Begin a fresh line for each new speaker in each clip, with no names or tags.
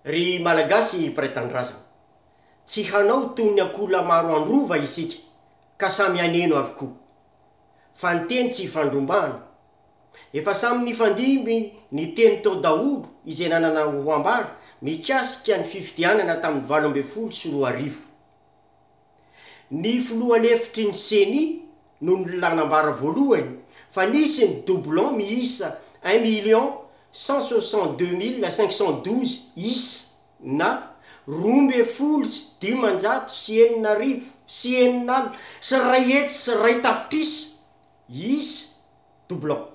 Ry malagasy pretandrazana, tsy hanao toy ny akola maro androva isika, ka samy aneno avokoa. Fa ny teny tsy ifandrombahana. Efa samy nifandimby ny teny tao daholo izay nanana ho ambara mikasika ny fifidianana tamin'ny 2014. Ny filoha-lefitry ny seni no nanambara voalohany fa nisy ny doublon miisa 1,162,512 isa na 12,909 sy eninala sy ray hetsy sy ray tapitrisa isa doublon.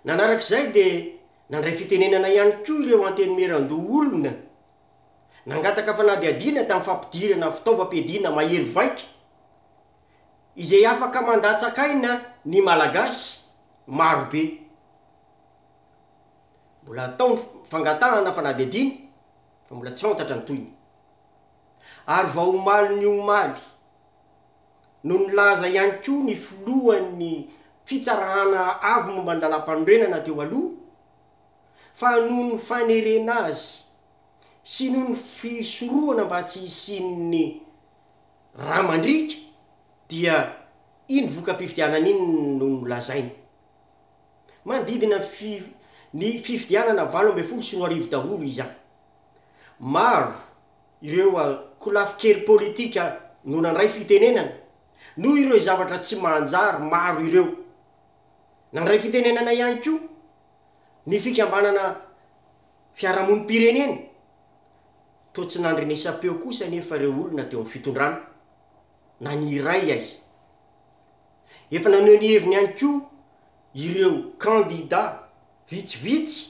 Nanarak'izay dia nandray fitenenana ihany koa ireo antenimeran-doha olona nangataka fanadihadiana tamin'ny fampidirana fitaovam-piadiana mahery vaika izay afaka mandatsakaina ny malagasy marobe. Mbola ataony fangatahana fanadihadiana fa mbola tsy fantatra ny toyny. Ary vao omaly ny omaly no nilaza ihany koa ny filohan'ny fitsarahana avy momba ny lalam-panorenana teo aloha fa noho ny fanerena azy sy noho ny fisorohana mba tsy hisin'ny ramandrika dia iny voka-pifidianana iny no nolazainy. Manodidina ny fifidianana 2014 daholo izany. Maro ireo kolafikery politika no nandray fitenenana noho ireo zavatra tsy manjary maro ireo. Nandray fitenenana ihany koa ny fikambanana fiarahamonim-pirenena to tsy nandrenesam-peo kosa nefa ireo olona teo amin'ny fitondrana na ny iray aiza. Efa naneho ny heviny ihany koa ireo kandida vitsivitsy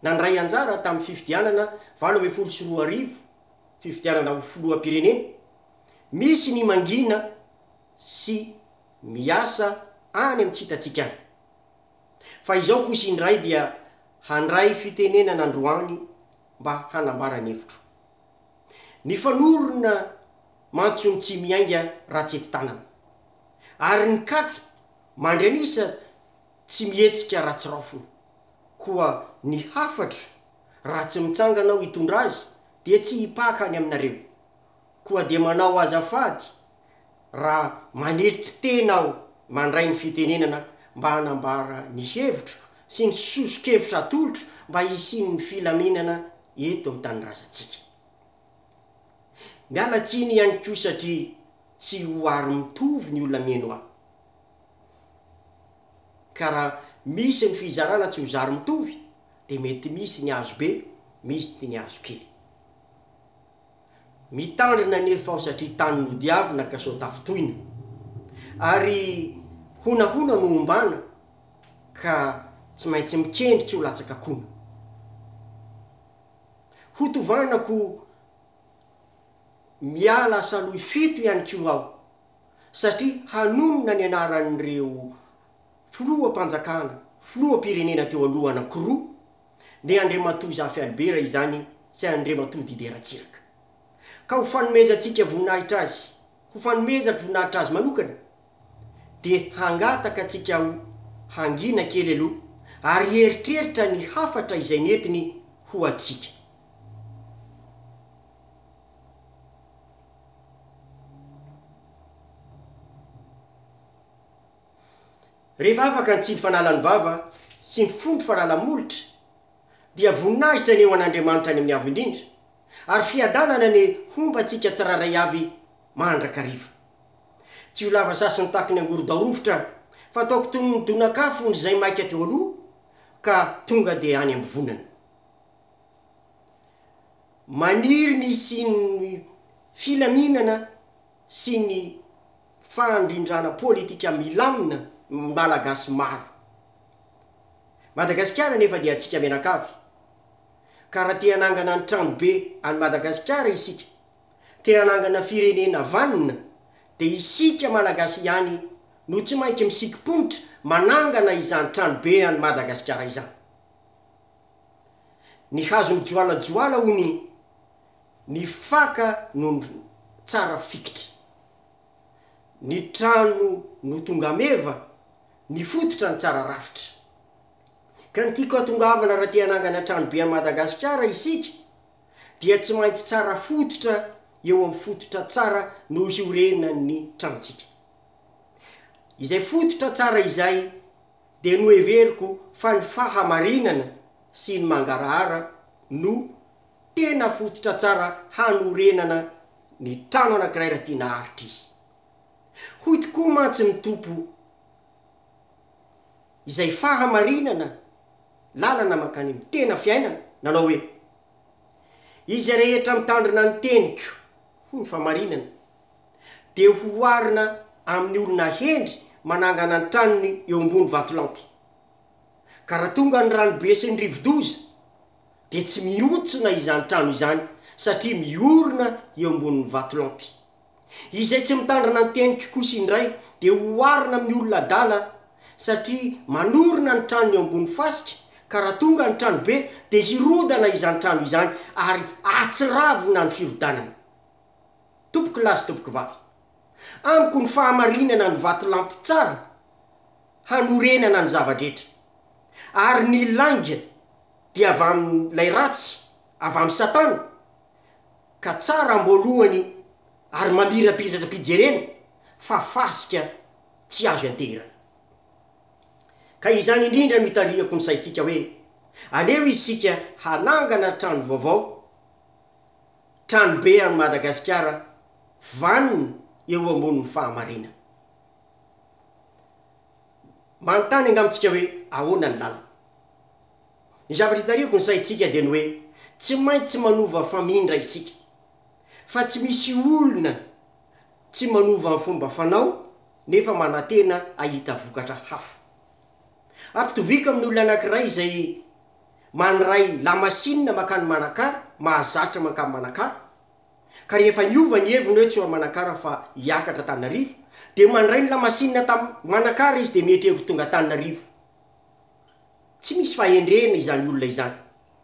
nandray anjara tamin'ny fifidianana 2014 fifidianana ho filoham-pirenena, misy ny mangina sy miasa any amitsitatsika any. Fa izao kosa indray dia handray fitenenana androany mba hanambara ny hevitro. Ny fanorona mantsony tsy miainga raha tsy eti-tanana, ary ny katro mandranisa tsy mihetsika raha tsy rafona, koa ny hafatro raha tsy mitsanganao hitondra azy dia tsy hipaka any aminareo, koa dia manao azafady raha manetry tenao mandray ny fitenenana mba hanambara ny hevitro sy ny sosokevitra atolotro mba hisin'ny filaminana eto amin'ny tanindrazantsika. Miala tsiny ihany koa satria tsy ho ary mitovy ny olona mieno ahy. Ka raha misy ny fizarana tsy ho zary mitovy dia mety misy ny azo be, misy ny azo kely. Mitandrina nefa aho satria tany nodiavina ka sao tafitoina, ary honahona no ombana ka tsy maintsy mikendry ho latsaka kono. Hotovanako miala saloy fito ihany koa aho satria hanonona ny anaran'ireo filoham-panjakana, filoham-pirenena teo aloha anankiroa, ny Andriamatoa Zafy Albera izany sy Andriamatoa Dider Ratsiraka. Ka ho fanomezantsika voninahitra azy, ho fanomezako voninahitra azy manokana, dia hangataka atsika ho hangina kely aloha ary eritreritra ny hafatra izay netiny ho atsika. Rehefa afaka ny tsy fanala ny vava sy ny fondro fanala-molotra dia voninahitra ny eo an'Andriamanitra ny amin'ny avo indrindra, ary fiadanana ny hombantsika tsiraray avy mandrakariva. Tsy ho lava sasiny tahaka ny angoro-darovotra fa ataoko toy ny donakafony izay maika teo aloha ka tonga dia any amin'ny vonana. Maniry ny sy ny filaminana sy ny fandrindrana politika milamina malagasy maro. Madagasikara nefa dia atsika menakavy, ka raha te hanangana ny tranobe any Madagasikara isika, te hanangana firenena vanina, dia isika malagasy ihany no tsy mainky misikimponitra manangana izany tranobe any Madagasikara izany. Ny hazo mijoalajoala hony, ny faka no tsara fikitra, ny trano no tonga meva, ny fototra ny tsara rafitra. Ka ny tiako atongavana raha te hanangana tranobe a Madagasikara isika dia tsy maintsy tsara fototra eo amin'ny fototra tsara no hiorenan'ny tranotsika. Izay fototra tsara izay dia no heveriko fa ny fahamarinana sy ny mangarahara no tena fototra tsara hanorenana ny trano anankiray raha tiana haritra izy. Hoy tokoa mantsy ny tompo izay fahamarinana lalana makany amin'ny tena fiainana, nanao hoe izy rehetra mitandrina ny teniko ho ny fahamarinana dia ho arina amin'ny olona hendry manangana ny tranony eo ambony vatolampy. Ka raha tonga ny ranobe sy ny rivo-doza dia tsy mihotsona izany trano izany satria miorina eo ambonin'ny vatolampy. Izay tsy mitandrina ny teniko kosa indray dia ho arina amin'ny olona adala satria manorina ny tranony eo ambony fasika. Ka raha tonga ny trano be dia hirodana izany trano izany ary atsiravina ny firodanana. Tompoko lahy sy tompoko vavy, amiko ny fahamarinana ny vatolampy tsara hanorenana ny zavadrehetra, ary ny langa dia avy amin'ilay ratsy, avy amin'ny satana, ka tsara amboalohany ary mamirapiratra mpijerena fa fasika tsy azo anterana. Ka izany indrindra no hitariako ny saitsika hoe aleo isika hanangana trano vaovao, trano be any Madagasikara, vanina eo ambonin'ny fahamarinana. Manontany angamitsika hoe ahoana ny lalana. Ny zavatra hitariako ny saitsika dia ny hoe tsy maintsy manova famindra isika, fa tsy misy olona tsy manova ny fomba fanao nefa manantena ahita vokatra hafa. Ampitoviko amin'ny olona anankiray izay maniray lamasinina makany Manakara, mahazatra makany Manakara, ka rehefa niova ny heviny hoe tsy ho Manakara fa hiakatra Antananarivo, dia maniray ny lamasinina tamin'ny Manakara izy dia mietreko tonga Antananarivo. Tsy misy fahendrena izany olona izany,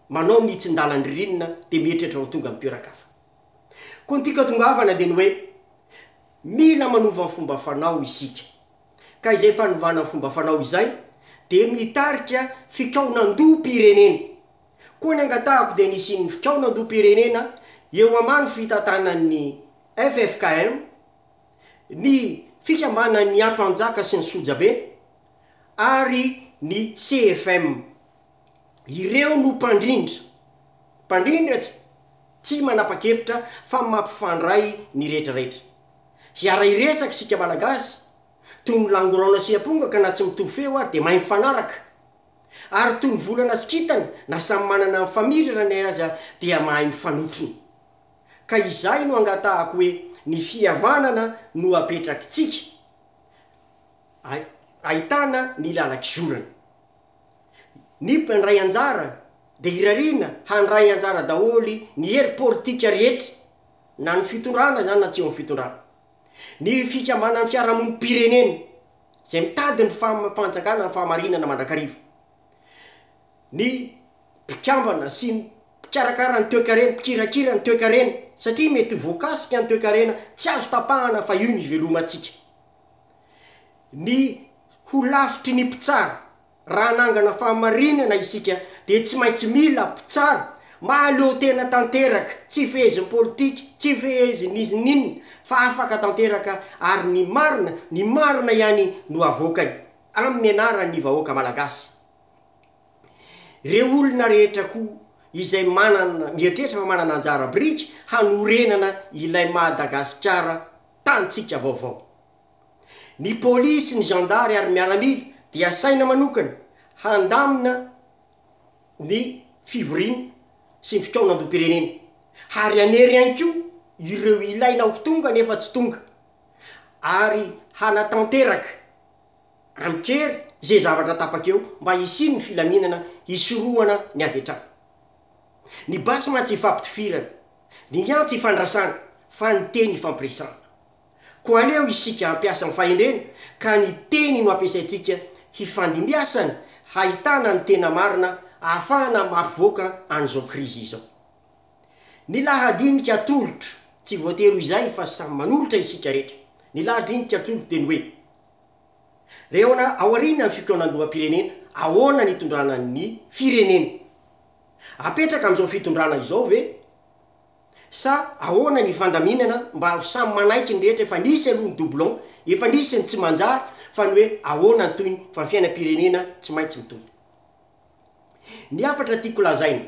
manao mitsin-dalany ririnina dia mietratra ho tonga amin'ny toeran-kafa. Koa ny tika tongavana dia ny hoe mila manova ny fomba fanao isika, ka izay fanovana ny fomba fanao izay dia mitarika fikaonan-doha-pirenena. Koa ny angatahako dia nisy ny fikaonan-doha-pirenena eo ambany fitantanan'ny FFKM, ny fikambanan'ny ampanjaka sy ny sojabe, ary ny CFM. Ireo no mpandrindra tsy manapa-kevitra fa mampifandray ny rehetrarehetra. Hiara iresaka sika malagasy toy ny langorana sy aponga na tsy mitovy feo ary dia mahay mifanaraka, ary toy ny volana sy kintana na samy manana mifamirana ny aza dia mahay mifanotrony. Ka izay no angatahako hoe ny fihavanana no apetrakitsika ahitana ny lalak'izorana. Ny mpandray anjara dia irariana handray anjara daholy ny hery politika rehetra, na ny fitondrana zany na tsy eo amin'ny fitondrana. Ny fikambanan'ny fiarahamonim-pirenena izay mitady ny fanjakana ny fahamarinana mandrakarivo, ny mpikambana sy ny mpikarakara ny toekarena, mpikirakira ny toekarena, satria mety voakasika ny toekarena tsy azo tapahana fa io ny ivelomantsika. Ny ho lavitry ny mpitsara, raha nangana fahamarinana isika dia tsy maintsy mila mpitsara mahaleo tena tanteraka, tsy fehezin'ny politika, tsy fehezin'ny izy ninona, fa afaka tanteraka ary ny marina ihany no avoakany amin'ny anaran'ny vahoaka malagasy. Reo olona rehetra koa izay mieritreritra fa manana anjara biriky hanorenana ilay Madagasikara tantsika vaovao. Ny polisy, ny gendary ary miaramila dia saina manokana handamina ny fivoriana sy ny fikaonan-doha-pirenena, ary anery ihany koa ireo ilaina ho tonga nefa tsy tonga, ary hanatanteraka amikery izay zavatra tapakeo mba hisiny ny filaminana hisorohana ny ady an-trano. Ny basy ma tsy hifampitifirana, ny antsy hifandrasana, fa ny teny hifampiresana. Koa aleo isika hampiasa ny fahendrena, ka ny teny no ampiasaitsika hifandimbiasana, hahitana ny tena marina, ahafahana mampivoaka an'izao krizy izao. Ny lahadinika atolotro, tsy voatery izay fa samy manolotra isika rehetra. Ny lahadinika atolotro dia ny hoe reona aoriana ny fikaonan-doha-pirenena, ahoana ny itondrana ny firenena. Apetraka amin'izao fitondrana izao ve sa ahoana ny fandaminana mba ho samy manaiky ny rehetra efa nisy aloha ny doublon, efa nisy ny tsy manjary, fa ny hoe ahoana ny toy fa ny fiainam-pirenena tsy maintsy mitohy. Ny afatra tiako lazaina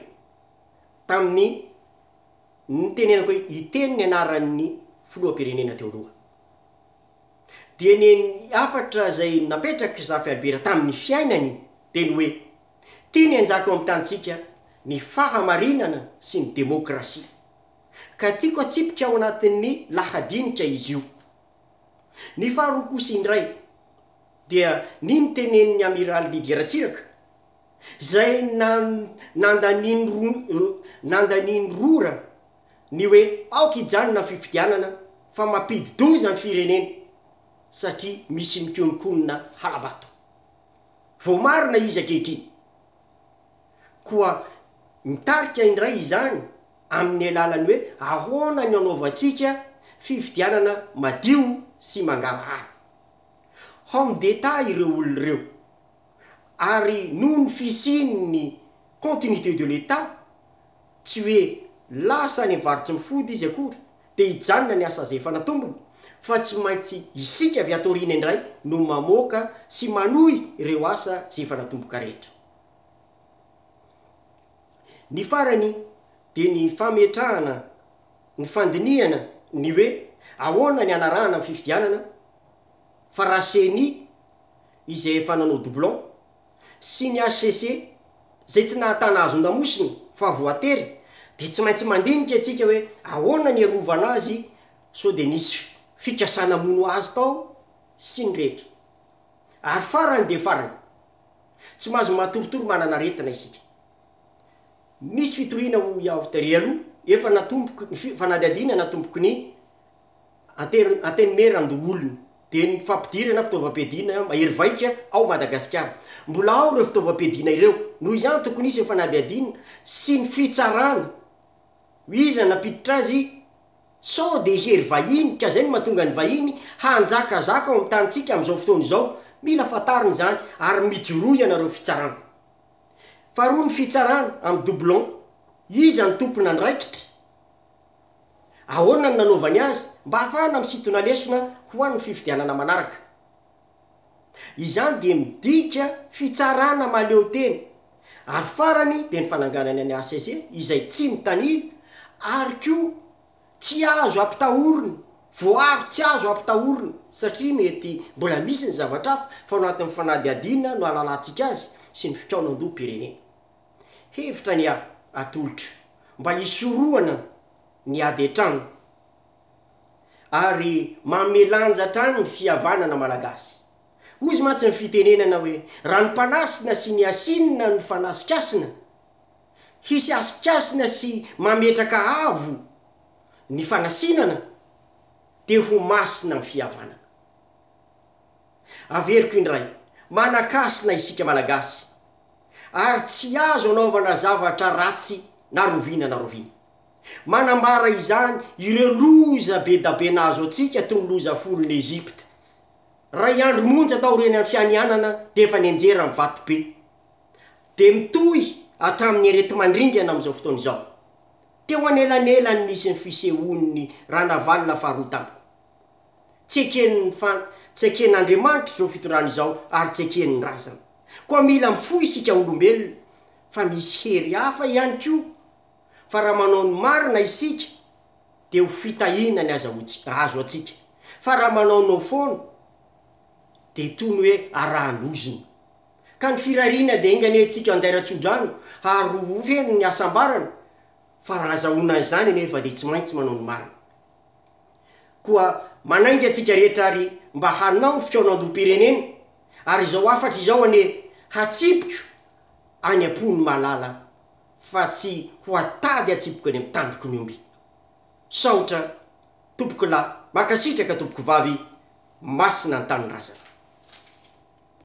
tamin'ny tenenako hoe iteny ny anaran'ny filoham-pirenena teo aloha, dia ny afatra zay napetraky Zafy Albera tamin'ny fiainany de ny hoe tiany anjaka eo amin'ny tantsika ny fahamarinana sy ny demokrasia, ka tiako atsipika ao anatin'ny lahadinika izy io. Ny faharoa kosa indray dia niny tenenin'ny amiral Didier Ratsiraka zay nandaniny rora ny hoe aoka ijanona fifidianana fa mampidi-doza ny firenena satria misy mikonokonina halabato. Vao marina izy ankehitriny koa mitarika indray izany amin'ny alalany hoe ahoana ny anaovantsika fifidianana madio sy mangarahara. Homme d'État ireo olona ireo, ary noho ny fisiany continuité de l'État tsy hoe lasa any varotsy mifody izy akory de hijanona ny asa zay efa natombony, fa tsy maintsy isika avy atorina indray no mamoaka sy manohy ireo asa zay efa natomboka rehetra. Ny farany de ny fametrahana, ny fandiniana ny hoe ahoana ny anarahana ny fifidianana, fa raha CENI izay efa nanao doublon sy ny HCC zay tsy nahatana azo ndamosiny fa voatery, de tsy maintsy mandinika atsika hoe ahoana ny arovana azy so de nisy fikasana mono azy tao sy ny rehetra. Ary farany de farany tsy mahazo matoritory manana aretina isika. Nisy fitoriana ho iahotery aloha efa natomboky ny fanadihadiana natomboky ny anteny randoolony de ny fampidirana fitaovam-piadina mahery vaika ao Madagasikara. Mbola ao reo fitaovam-piadina ireo, noho izany tokony isy fanadihadiana sy ny fitsarana iza napiditra azy sao de hery vahiny, ka zay ny mahatonga ny vahiny hanjakazaka ao amin'ny tanitsika amin'izao fotoana izao. Mila fatariny zany ary mijoroy ianareo fitsarana. Faharoa ny fitsarana amin'ny doublon, iza ny tompona andraikitra, ahoana ny nanaovany azy mba hafahana misintona lesona ho an'ny fifidianana manaraka. Izany de midika fitsarana maleo teny. Ary farany de ny fananganany any HCC izay tsy mitanila ary koa tsy azo ampitahoriny, voaro tsy azo ampitahoriny satria mety mbola misy ny zavatra hafa fa ao anatin'ny fanadihadiana no alalantsika azy sy ny fikaonam-doha-pirenena. Hevitra ny atolotro mba hisorohana ny ady an-trano ary mamelanja trano ny fihavanana malagasy. Ozy matsy ny fitenenana hoe raha ny mpanasina sy ny asinina ny fanasikasina, hisy asikasina sy mametraka avo ny fanasinana de ho masina ny fihavanana. Averiko indray manakasina isika malagasy ary tsy azo anaovana zavatra ratsy na rovina na rovina. Manambara izany ireo loza be da be nazo atsika toy ny loza folon'ny Egypte. Ray andro monja tao reny amin'ny fianianana de efa nianjera amin'ny vato be, de mitohy hatramin'ny arety mandringana amin'izao fotoana izao. Teo anelanelany nisy ny fisehon'ny raha navalina faharoa tamiko. Tsy eken'Andriamanitra zao fitondrana izao ary tsy eken'ny razana. Koa mila mifoy isika olombelona fa misy hery hafa ihany koa. Fa raha manao ny marina isika de ho fitahina ny azo atsika. Fa raha manao no foana de toy ny hoe arahan'oziny. Ka ny firariana de ingane antsika andaira-tsodrano ary ho feno ny asambarana. Fa raha azahoana izany nefa de tsy maintsy manao ny marina. Koa manainga atsika rehetra ary mba hanao ny fikaonam-doha-pirenena ary izao afatra izao ane hatsipiko any am-pony malala fa tsy ho atady atsipiko any amin'ny tandroko ny omby. Saotra tompoko lahy, makasitraka tompoko vavy, masina ny tany razana.